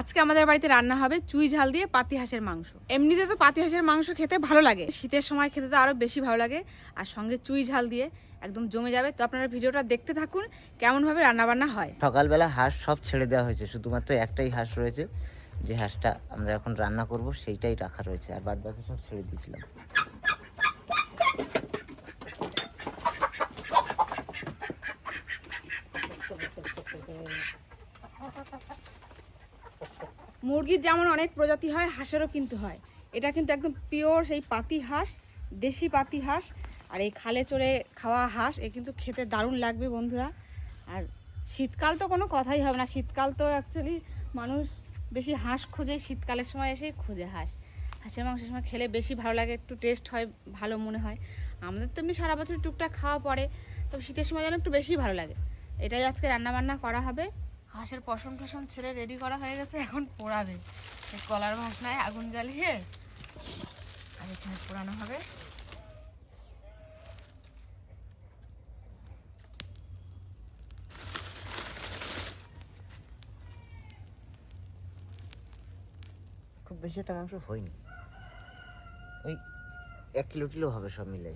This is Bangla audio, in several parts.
আজকে আমাদের বাড়িতে রান্না হবে চুই ঝাল দিয়ে পাতি হাঁসের মাংস। এমনিতে তো পাতি হাঁসের মাংস খেতে ভালো লাগে, শীতের সময় খেতে তো আরো বেশি ভালো লাগে, আর সঙ্গে চুই ঝাল দিয়ে একদম জমে যাবে। তো আপনারা ভিডিওটা দেখতে থাকুন কেমন ভাবে রান্না বান্না হয়। সকালবেলা হাঁস সব ছেড়ে দেওয়া হয়েছে, শুধুমাত্র একটাই হাঁস রয়েছে, যে হাঁসটা আমরা এখন রান্না করব সেইটাই রাখা রয়েছে, আর বাদ বাকি সব ছেড়ে দিয়েছিলাম। মুরগির যেমন অনেক প্রজাতি হয়, হাঁসেরও কিন্তু হয়। এটা কিন্তু একদম পিওর সেই পাতি হাঁস, দেশি পাতি হাঁস। আর এই খালে চড়ে খাওয়া হাঁস, এ কিন্তু খেতে দারুণ লাগবে বন্ধুরা। আর শীতকাল তো কোনো কথাই হবে না, শীতকাল তো অ্যাকচুয়ালি মানুষ বেশি হাঁস খোঁজে, শীতকালের সময় এসেই খোঁজে হাঁস। হাঁসের মাংসের সময় খেলে বেশি ভালো লাগে, একটু টেস্ট হয়, ভালো মনে হয়। আমাদের তো এমনি সারা বছর টুকটাক খাওয়া পড়ে, তবে শীতের সময় যেন একটু বেশি ভালো লাগে। এটাই আজকে রান্নাবান্না করা হবে। হাঁসের পশম টসম ছেড়ে রেডি করা হয়ে গেছে, এখন পোড়াবে। এই কলার ভাসনায় আগুন জ্বালিয়ে আর এখানে পোড়ানো হবে। খুব বেশি একটা মাংস হয়নি, ওই 1 কিলো টিলো হবে সব মিলে।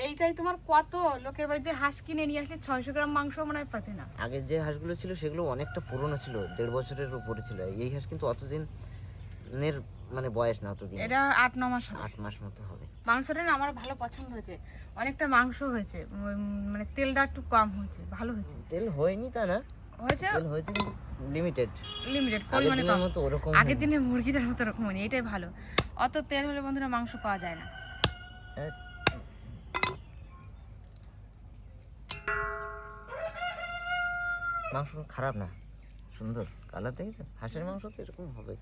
এইটাই তোমার কত লোকের বাড়িতে হাঁস কিনে নিয়ে আসলে 600 গ্রাম মাংস মনে হয় পাতে না। আগের যে হাঁসগুলো ছিল সেগুলো অনেকটা পুরনো ছিল, 1.5 বছরের উপরে ছিল। এই হাঁস কিন্তু অতদিনের মানে বয়স না, অতদিন, এটা 8-9 মাস, 8 মাস মতো হবে। মাংসটা না আমার ভালো পছন্দ হয়েছে, অনেকটা মাংস হয়েছে, মানে তেলটা একটু কম হয়েছে, ভালো হয়েছে। তেল হয়নি তা না, হয়েছে, তেল হয়েছে কিন্তু লিমিটেড পরিমাণে কম। মতো ওরকম আগের দিনে মুরগিটার মতো ওরকম হয়নি, এটাই ভালো। অত তেল হলে বন্ধুরা মাংস পাওয়া যায় না। মাংস খারাপ না, সুন্দর কালার, দেখেছো? হাঁসের মাংস তো এরকম হবে।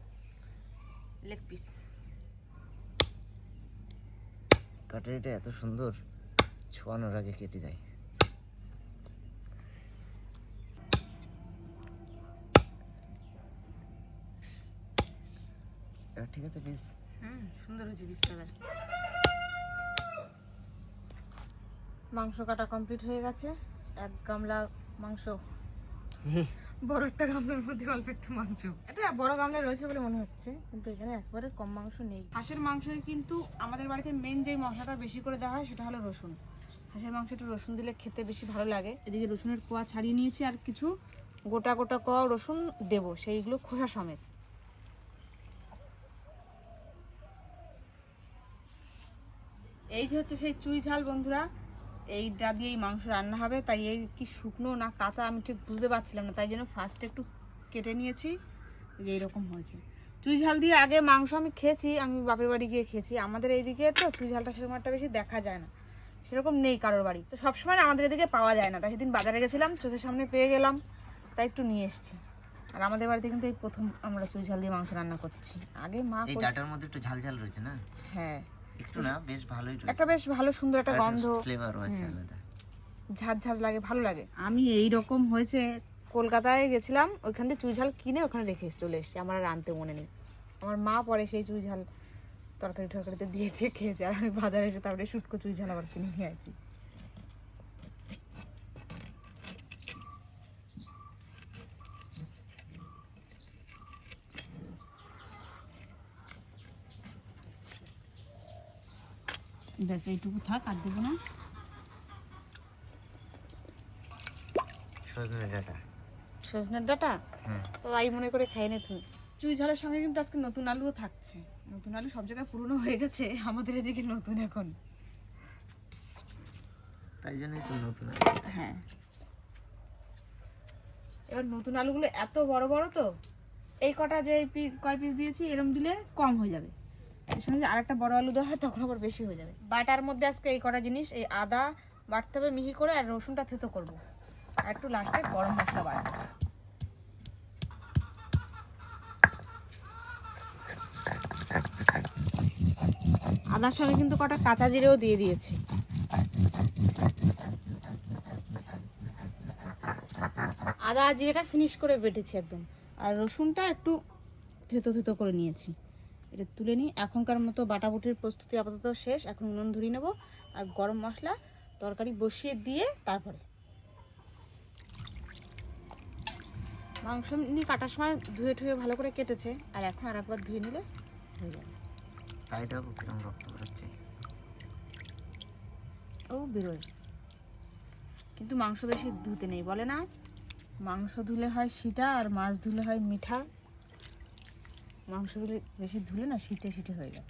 লেগ পিস কাটারিটা এত সুন্দর, ছোয়ানোর আগে কেটে যায়। ঠিক আছে পিস, সুন্দর হয়েছে পিসটা। মাংস কাটা কমপ্লিট হয়ে গেছে। 1 গামলা মাংস, বড় একটা গামলার মধ্যে অল্প একটু মাংস। এটা বড় গামলা রয়েছে বলে মনে হচ্ছে, কিন্তু এখানে একবারে কম মাংস নেই। হাঁসের মাংসের কিন্তু আমাদের বাড়িতে মেন যে মশলাটা বেশি করে দেওয়া হয় সেটা হলো রসুন। হাঁসের মাংস একটু রসুন দিলে খেতে বেশি ভালো লাগে। এদিকে রসুনের কোয়া ছাড়িয়ে নিয়েছি, আর কিছু গোটা গোটা কোয়া রসুন দেবো, সেইগুলো খোসা সমেত। এই যে হচ্ছে সেই চুই ঝাল বন্ধুরা, এইটা দিয়ে এই মাংস রান্না হবে। তাই এই কি শুকনো না কাঁচা আমি ঠিক বুঝতে পারছিলাম না, তাই জন্য ফার্স্টে একটু কেটে নিয়েছি। যে এইরকম হয়েছে। চুই ঝাল দিয়ে আগে মাংস আমি খেয়েছি, আমি বাপের বাড়ি গিয়ে খেয়েছি। আমাদের এইদিকে তো চুই ঝালটা সেরকম একটা বেশি দেখা যায় না, সেরকম নেই কারোর বাড়ি, তো সবসময় আমাদের এদিকে পাওয়া যায় না। তাই সেদিন বাজারে গেছিলাম, চোখের সামনে পেয়ে গেলাম, তাই একটু নিয়ে এসেছি। আর আমাদের বাড়িতে কিন্তু এই প্রথম আমরা চুই ঝাল দিয়ে মাংস রান্না করছি। আগে মা এই ডাটার মধ্যে একটু ঝাল ঝাল রয়েছে না? হ্যাঁ, একটু না, বেশ ভালোই রয়েছে, একটা বেশ ভালো সুন্দর একটা গন্ধ, ফ্লেভারও আছে আলাদা, ঝাঁঝ ঝাঁঝ লাগে, ভালো লাগে। আমি এই রকম হয়েছে কলকাতায় গেছিলাম, ওইখান থেকে চুই ঝাল কিনে ওখানে রেখে চলে এসেছি, আমার আর আনতে মনে নেই। আমার মা পরে সেই চুই ঝাল তরকারি টরকারিতে দিয়ে দিয়ে খেয়েছে, আর আমি বাজারে এসে তারপরে শুটকো চুই ঝাল আবার কিনে নিয়ে আছি। ব্যাস এইটুকু থাক, আর দেবো না। সজনে ডাটা, সজনের ডাটা তো আই মনে করে খাই না তুমি। চুই ঝালের সঙ্গে কিন্তু আজকে নতুন আলুও থাকছে। নতুন আলু সব জায়গায় পুরনো হয়ে গেছে, আমাদের এদিকে নতুন এখন, তাই জন্যই তো নতুন। হ্যাঁ, এবার নতুন আলুগুলো এত বড় বড়, তো এই কটা যে কয় পিস দিয়েছি এরম দিলে কম হয়ে যাবে, এর সঙ্গে যে আরেকটা বড় আলু দেওয়া হয় তখন আবার বেশি হয়ে যাবে। বাটার মধ্যে আজকে এই কটা জিনিস, এই আদা বাটতে হবে মিহি করে, আর রসুনটা থেতো করবো, আর একটু লাস্টে গরম মশলা বাটবো। আদার সঙ্গে কিন্তু কটা কাঁচা জিরেও দিয়ে দিয়েছি। আদা জিরেটা ফিনিশ করে বেটেছি একদম, আর রসুনটা একটু থেতো থেতো করে নিয়েছি। এটা তুলে নিই। এখনকার মতো বাটাবুটির প্রস্তুতি আপাতত শেষ, এখন উনুন ধরিয়ে নেবো, আর গরম মশলা তরকারি বসিয়ে দিয়ে তারপরে মাংস এমনি কাটার সময় ধুয়ে ঠুয়ে ভালো করে কেটেছে, আর এখন আর একবার ধুয়ে নিলে হয়ে যাবে। তাই দেখো কিরম রক্ত বেরোচ্ছে। ও বেরোয়, কিন্তু মাংস বেশি ধুতে নেই, বলে না মাংস ধুলে হয় সিটা আর মাছ ধুলে হয় মিঠা। মাংসগুলো বেশি ধুলে না সিটে সিটে হয়ে যায়।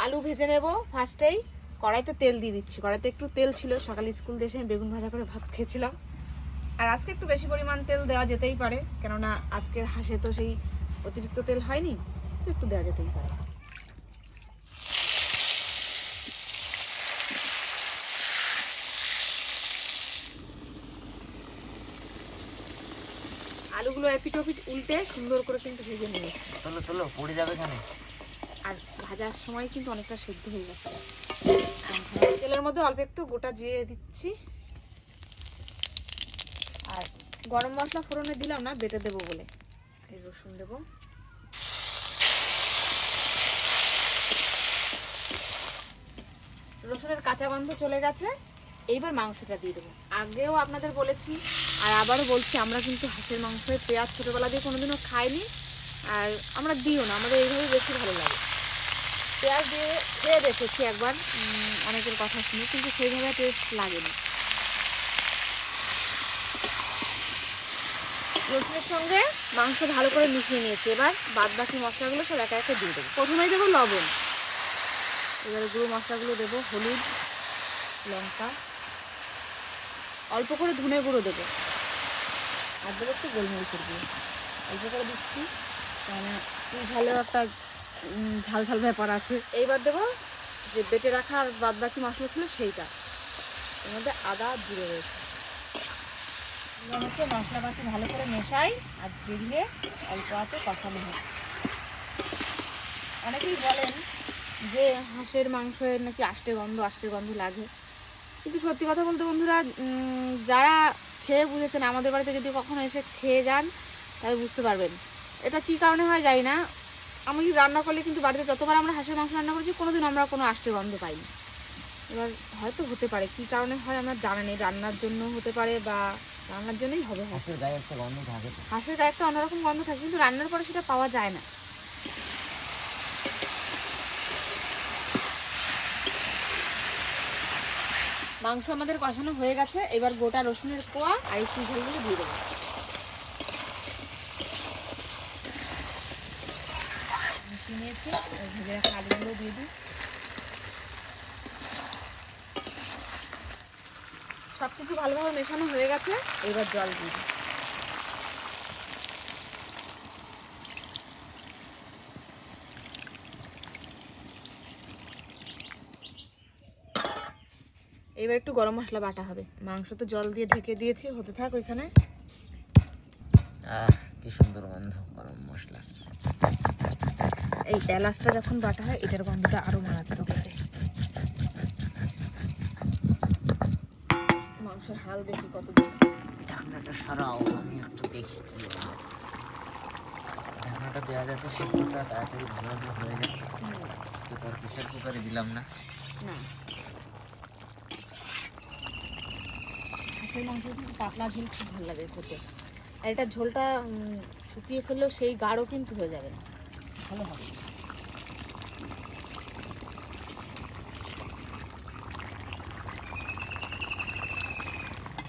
আলু ভেজে নেব ফার্স্টেই। কড়াইতে তেল দিয়ে দিচ্ছি, কড়াইতে একটু তেল ছিল, সকালে স্কুল দিয়ে এসে আমি বেগুন ভাজা করে ভাত খেয়েছিলাম। আর আজকে একটু বেশি পরিমাণ তেল দেওয়া যেতেই পারে, কেননা আজকের হাঁসে তো সেই অতিরিক্ত তেল হয়নি, তো একটু দেওয়া যেতেই পারে। আলুগুলো এপিট ওপিট উল্টে সুন্দর করে কিন্তু ভেজে নিয়েছি। চলো চলো, পড়ে যাবে কেন। আর ভাজার সময় কিন্তু অনেকটা সেদ্ধ হয়ে গেছে। তেলের মধ্যে অল্প একটু গোটা জিরে দিচ্ছি, আর গরম মশলা ফোড়নে দিলাম না, বেটে দেবো বলে। এই রসুন দেবো, রসুনের কাঁচা গন্ধ চলে গেছে। এইবার মাংসটা দিয়ে দেবো। আগেও আপনাদের বলেছি আর আবারও বলছি, আমরা কিন্তু হাঁসের মাংসে পেঁয়াজ ছোটোবেলা দিয়ে কোনোদিনও খাইনি, আর আমরা দিও না, আমাদের এইভাবে বেশি ভালো লাগে। পেঁয়াজ দিয়ে খেয়ে দেখেছি একবার অনেকের কথা শুনে, কিন্তু সেইভাবে টেস্ট লাগেনি। রসুনের সঙ্গে মাংস ভালো করে মিশিয়ে নিয়েছি, এবার বাদ বাকি মশলাগুলো সব একে একে দিয়ে দেবো। প্রথমেই দেবো লবণ, এবারে গুঁড়ো মশলাগুলো দেবো, হলুদ, লঙ্কা, অল্প করে ধনে গুঁড়ো দেবো, আর দেবো একটু গোলমরিচের গুঁড়ো, অল্প করে দিচ্ছি, মানে ঝালেও একটা ঝাল ঝাল ব্যাপার আছে। এইবার দেবো যে বেটে রাখা আর বাদ বাকি মশলা ছিল সেইটা, এর মধ্যে আদা জিরে রয়েছে। হচ্ছে মশলাপাতি ভালো করে মেশাই আর দিয়ে অল্প আছে কষানো হয়। অনেকেই বলেন যে হাঁসের মাংসের নাকি আষ্টে গন্ধ লাগে, কিন্তু সত্যি কথা বলতে বন্ধুরা, যারা খেয়ে বুঝেছেন, আমাদের বাড়িতে যদি কখনো এসে খেয়ে যান তাহলে বুঝতে পারবেন এটা কী কারণে হয় জানি না। আমি রান্না করলে কিন্তু বাড়িতে যতবার আমরা হাঁসের মাংস রান্না করেছি কোনোদিন আমরা কোনো আষ্টে গন্ধ পাইনি। এবার হয়তো হতে পারে, কী কারণে হয় আমরা জানা নেই, রান্নার জন্য হতে পারে বা রান্নার জন্যই হবে। হাঁসের গায়ে একটা গন্ধ থাকে, হাঁসের গায়ে একটা অন্যরকম গন্ধ থাকে, কিন্তু রান্নার পরে সেটা পাওয়া যায় না। মাংস আমাদের কষানো হয়ে গেছে, এবার গোটা রসুনের কোয়া আর এই ঝালগুলো দিয়ে দেবো। মিশিয়ে নিয়েছি, ভেজে রাখা আলুগুলো দিয়ে দিই। সব কিছু ভালোভাবে মেশানো হয়ে গেছে, এবার জল দিয়ে দিই। এবার একটু গরম মশলা বাটা হবে। মাংস তো জল দিয়ে ঢেকে দিয়েছি, হতে থাক ওইখানে। কি সুন্দর গন্ধ গরম মশলা। এই এলাচটা যখন বাটা হয় এটার গন্ধটা আরো মারাত্মক হবে। মাংসের হাল দেখি কত দূর। ঢাকনাটা সরাও, আমি একটু দেখি কি হয়। ঢাকনাটা দেওয়া যাতে সিদ্ধটা তাড়াতাড়ি ভালোভাবে হয়ে যায়। তো তোর প্রেশার কুকারে দিলাম না। না, হাঁসের মাংস কিন্তু পাতলা ঝোল খুব ভালো লাগে খেতে, আর এটা ঝোলটা শুকিয়ে ফেললেও সেই গাঢ় কিন্তু হয়ে যাবে না, ভালো হবে।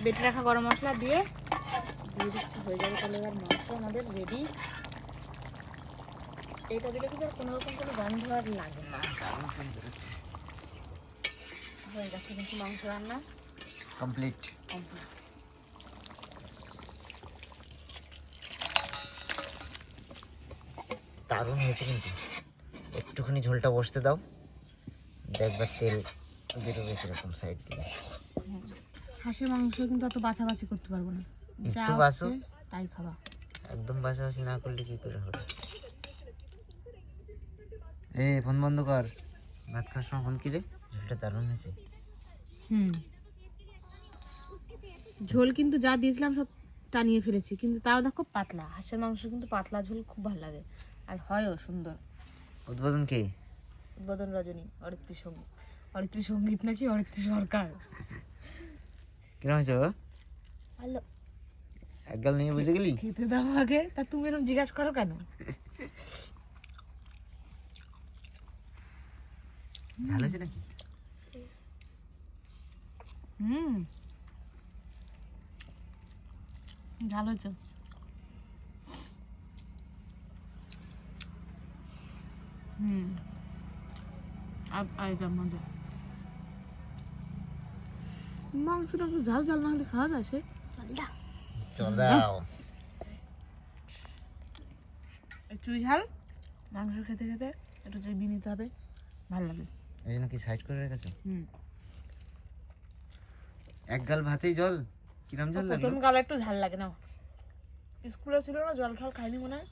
বেটে রাখা গরম মশলা দিয়ে দিচ্ছি, হয়ে যাবে তাহলে। এবার মাংস আমাদের রেডি। এইটা দিলে কিন্তু আর কোনোরকম কোনো গন্ধ আর লাগে না। দারুণ সেন্ট বেরোচ্ছে। হয়ে গেছে কিন্তু মাংস রান্না কমপ্লিট। দারুণ হয়েছে কিন্তু। একটুখানি ঝোলটা বসতে দাও, দেখবার তেল বেরোবে সেরকম সাইড দিয়ে। হাঁসের মাংস কিন্তু অত বাছাবাছি করতে পারবো না, যা একটু বাছো, তাই খাওয়া। একদম বাছাবাছি না করলে কি করে হবে। ফোন বন্ধ কর, ভাত খাওয়ার সময় ফোন কি রে। ঝোলটা দারুণ হয়েছে। ঝোল কিন্তু যা দিয়েছিলাম সব টানিয়ে ফেলেছি, কিন্তু তাও দেখো পাতলা। হাঁসের মাংস কিন্তু পাতলা ঝোল খুব ভালো লাগে, আর হয়ও সুন্দর। উদ্বোধন কে? উদ্বোধন রজনী, অরিত্রী সঙ্গীত নাকি অরিত্রী সরকার। কিরম হয়েছে? ভালো। এক গাল নিয়ে বুঝে গেলি? খেতে দাও আগে, তা তুমি এরকম জিজ্ঞাসা করো কেন? ঝাল হয়েছে নাকি? ঝাল হয়েছে। মজা। মাংসটা একটু ঝাল ঝাল না হলে খাওয়া যায় সে? চল দাও। চুই ঝাল মাংস খেতে খেতে একটু চিবি নিতে হবে, ভালো লাগে। এই জন্য কি সাইড করে রেখেছো? এক গাল ভাতেই জল, কিরম জল লাগলো? প্রথম গালে একটু ঝাল লাগে না, স্কুলে ছিল না, জল ঠল খাইনি মনে হয়,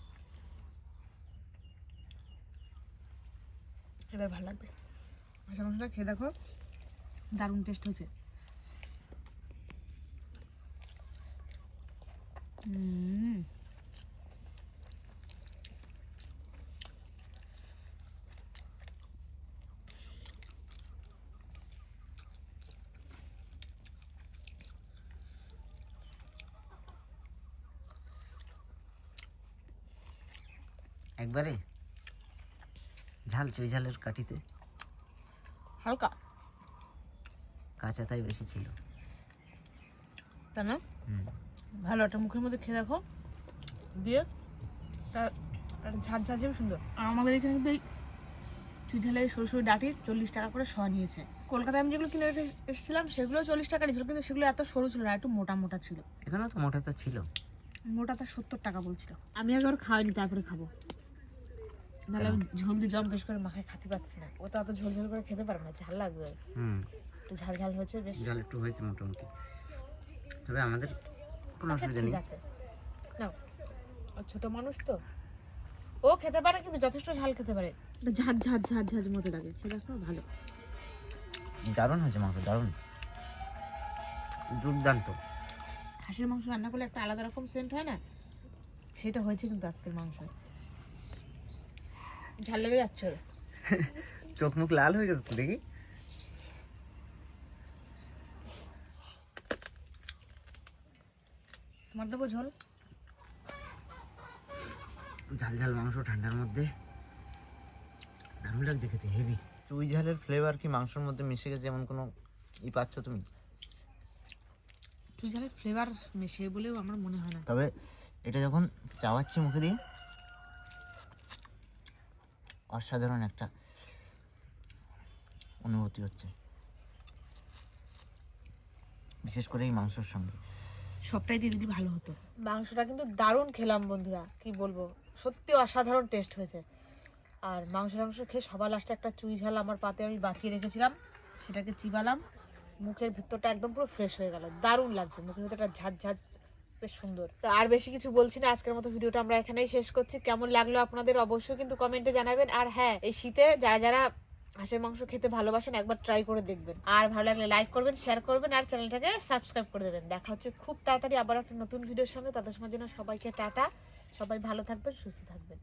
এবার ভালো লাগবে। হাঁসের মাংসটা খেয়ে দেখো, দারুণ টেস্ট হয়েছে। একবারে ঝাল, চুই ঝালের কাঠিতে হালকা কাঁচা তাই বেশি ছিল। তাই না? ভালো, একটা মুখের মধ্যে খেয়ে দেখো, দিয়ে ঝাঁঝ ঝাঁঝ সুন্দর। আর আমাদের এখানে কিন্তু এই চুই ঝালের সরু সরু ডাটি 40 টাকা করে শ নিয়েছে। কলকাতায় আমি যেগুলো কিনে রেখে এসেছিলাম সেগুলো 40 টাকা নিয়েছিল, কিন্তু সেগুলো এত সরু ছিল না, একটু মোটা মোটা ছিল। এখানেও তো মোটাটা ছিল, মোটাটা 70 টাকা বলছিল। আমি একবার খাওয়াইনি, তারপরে খাবো, নাহলে আমি ঝোল দিয়ে জম বেশ করে মাখায় খেতে পারছি না। ও তো অত ঝোল ঝোল করে খেতে পারবে না, ঝাল লাগবে। একটু ঝাল ঝাল হয়েছে, বেশ ঝাল একটু হয়েছে মোটামুটি, তবে আমাদের কোনো অসুবিধা নেই। ঠিক আছে, নাও, ও ছোট মানুষ তো, ও খেতে পারে, কিন্তু যথেষ্ট ঝাল খেতে পারে, ঝাঁঝ ঝাঁঝ ঝাঁঝ ঝাঁঝ মতো লাগে। খেয়ে দেখো, ভালো, দারুণ হয়েছে মাংস, দারুণ, দুর্দান্ত। হাঁসের মাংস রান্না করলে একটা আলাদা রকম সেন্ট হয় না, সেটা হয়েছে কিন্তু আজকের মাংস। ঝাল লেগে যাচ্ছে ওর। চোখ মুখ লাল হয়ে গেছে তো দেখি। তোমার দেবো ঝোল? ঝাল ঝাল মাংস ঠান্ডার মধ্যে দারুণ লাগছে খেতে, হেভি। চুই ঝালের ফ্লেভার কি মাংসের মধ্যে মিশে গেছে এমন কোনো পাচ্ছ তুমি? চুই ঝালের ফ্লেভার মেশে বলেও আমার মনে হয় না। তবে এটা যখন চাওয়াচ্ছি মুখে দিয়ে, অসাধারণ একটা অনুভূতি হচ্ছে, বিশেষ করে এই মাংসের সঙ্গে। সবটাই দিয়ে দিলে ভালো হতো। মাংসটা কিন্তু দারুণ খেলাম বন্ধুরা, কি বলবো, সত্যি অসাধারণ টেস্ট হয়েছে। আর মাংস খেয়ে সবার লাস্টে একটা চুই ঝাল আমার পাতে আমি বাঁচিয়ে রেখেছিলাম, সেটাকে চিবালাম, মুখের ভিতরটা একদম পুরো ফ্রেশ হয়ে গেল, দারুণ লাগছে, মুখের ভিতরটা ঝাঁঝ ঝাঁঝ, বেশ সুন্দর। তো আর বেশি কিছু বলছি না, আজকের মতো ভিডিওটা আমরা এখানেই শেষ করছি। কেমন লাগলো আপনাদের অবশ্যই কিন্তু কমেন্টে জানাবেন। আর হ্যাঁ, এই শীতে যারা যারা হাঁসের মাংস খেতে ভালোবাসেন একবার ট্রাই করে দেখবেন। আর ভালো লাগলে লাইক করবেন, শেয়ার করবেন, আর চ্যানেলটাকে সাবস্ক্রাইব করে দেবেন। দেখা হচ্ছে খুব তাড়াতাড়ি আবার একটা নতুন ভিডিওর সঙ্গে। তাদের সময় জন্য সবাইকে টাটা, সবাই ভালো থাকবেন, সুস্থ থাকবেন।